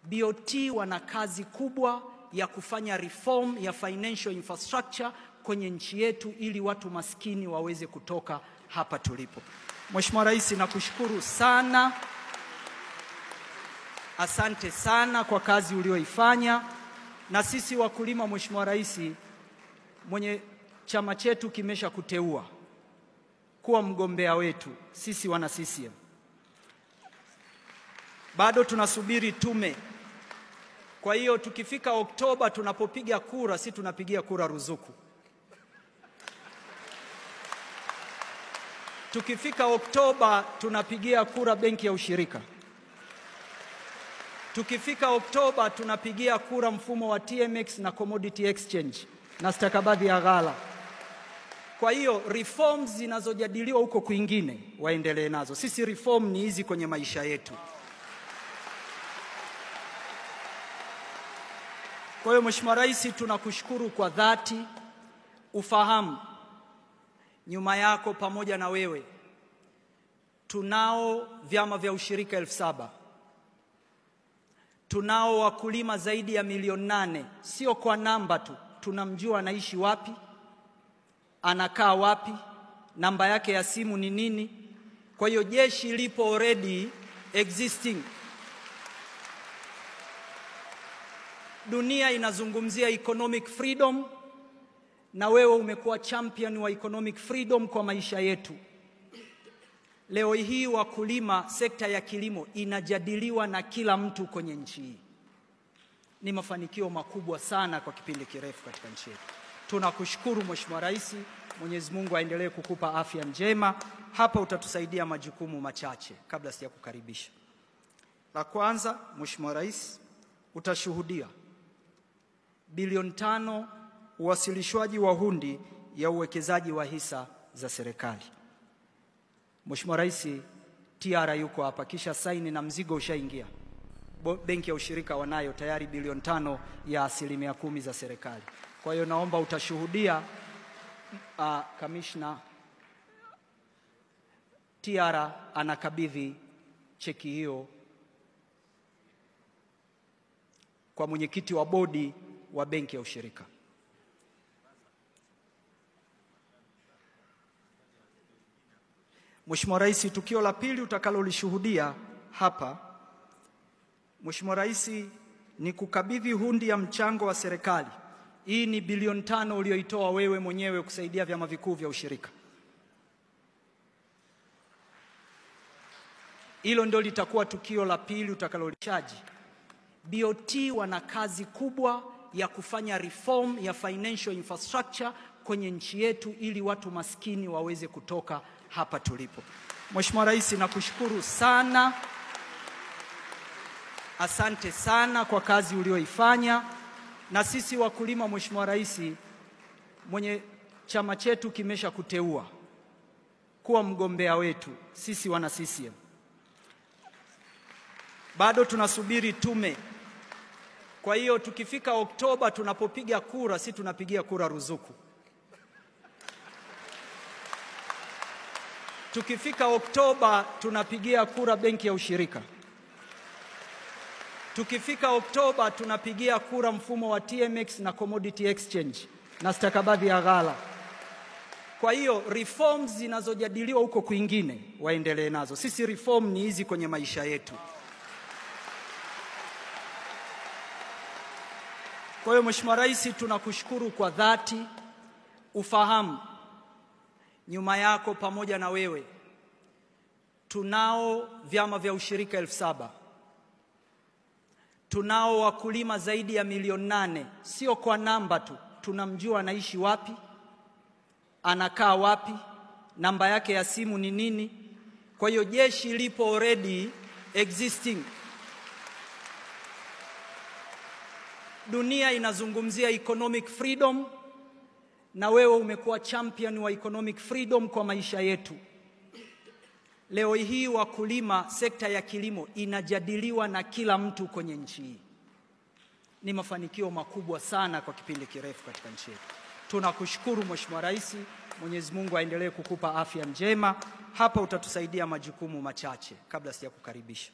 BOT wana kazi kubwa ya kufanya reform ya financial infrastructure kwenye nchi yetu ili watu maskini waweze kutoka hapa tulipo. Mheshimiwa Rais, nakushukuru sana. Asante sana kwa kazi ulioifanya. Na sisi wakulima, Mheshimiwa Rais, mwenye chama chetu kimesha kuteua kuwa mgombea wetu sisi wana CCM. Bado tunasubiri tume. Kwa hiyo tukifika Oktoba tunapopiga kura, si tunapigia kura ruzuku. Tukifika Oktoba tunapigia kura benki ya ushirika. Tukifika Oktoba tunapigia kura mfumo wa TMX na commodity exchange na stakabadhi ya ghala. Kwa hiyo reforms zinazojadiliwa huko kwingine waendelee nazo. Sisi reform ni hizi kwenye maisha yetu. Kwa hiyo Mheshimiwa Rais, tunakushukuru kwa dhati. Ufahamu nyuma yako pamoja na wewe tunao vyama vya ushirika 7,000. Tunao wakulima zaidi ya 8,000,000. Sio kwa namba tu, tunamjua anaishi wapi, anakaa wapi, namba yake ya simu ni nini. Kwa hiyo jeshi lipo already existing. Dunia inazungumzia economic freedom na wewe umekuwa champion wa economic freedom kwa maisha yetu. Leo hii wakulima, sekta ya kilimo inajadiliwa na kila mtu kwenye nchi hii. Ni mafanikio makubwa sana kwa kipindi kirefu katika nchi yetu. Tunakushukuru Mheshimiwa Rais, Mwenyezi Mungu aendelee kukupa afya njema. Hapa utatusaidia majukumu machache kabla sijakukaribisha. La kwanza, Mheshimiwa Rais, utashuhudia bilioni 5 uwasilishwaji wa hundi ya uwekezaji wa hisa za serikali. Mheshimiwa Rais, TR yuko hapa, kisha saini na mzigo ushaingia. Benki ya ushirika wanayo tayari bilioni 5 ya 10% za serikali. Kwa hiyo naomba utashuhudia Kamishna TR anakabidhi cheki hiyo kwa mwenyekiti wa bodi wa benki ya ushirika. Mheshimiwa Rais, tukio la pili utakalolishuhudia hapa, Mheshimiwa Rais, ni kukabidhi hundi ya mchango wa serikali. Hii ni bilioni 5 ulioitoa wewe mwenyewe kusaidia vyama vikuu vya ushirika. Hilo ndio litakuwa tukio la pili utakalolishaji. BOT wana kazi kubwa ya kufanya reform ya financial infrastructure kwenye nchi yetu ili watu maskini waweze kutoka hapa tulipo. Mheshimiwa Rais, nakushukuru sana. Asante sana kwa kazi ulioifanya. Na sisi wakulima, Mheshimiwa Rais, mwenye chama chetu kimesha kuteua kuwa mgombea wetu sisi wana CCM. Bado tunasubiri tume. Kwa hiyo tukifika Oktoba tunapopiga kura, si tunapigia kura ruzuku. Tukifika Oktoba tunapigia kura benki ya ushirika. Tukifika Oktoba tunapigia kura mfumo wa TMX na commodity exchange na stakabadhi ya ghala. Kwa hiyo reforms zinazojadiliwa huko kwingine waendelee nazo. Sisi reform ni hizi kwenye maisha yetu. Kwa hiyo Mheshimiwa Rais, tunakushukuru kwa dhati. Ufahamu nyuma yako pamoja na wewe tunao vyama vya ushirika 7,000. Tunao wakulima zaidi ya 8,000,000. Sio kwa namba tu, tunamjua anaishi wapi, anakaa wapi, namba yake ya simu ni nini. Kwa hiyo jeshi lipo already existing. Dunia inazungumzia economic freedom na wewe umekuwa champion wa economic freedom kwa maisha yetu. Leo hii wakulima, sekta ya kilimo inajadiliwa na kila mtu kwenye nchi hii. Ni mafanikio makubwa sana kwa kipindi kirefu katika nchi yetu. Tunakushukuru Mheshimiwa Rais, Mwenyezi Mungu aendelee kukupa afya njema. Hapa utatusaidia majukumu machache kabla sijakukaribisha.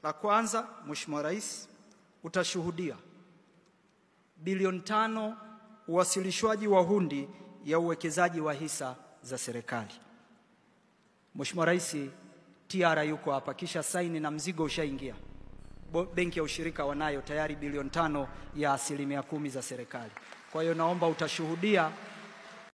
La kwanza, Mheshimiwa Rais, utashuhudia bilioni 5 uwasilishwaji wa hundi ya uwekezaji wa hisa za serikali. Mheshimiwa Rais, TR yuko hapa, kisha saini na mzigo ushaingia. Benki ya ushirika wanayo tayari bilioni 5 ya 10% za serikali. Kwa hiyo naomba utashuhudia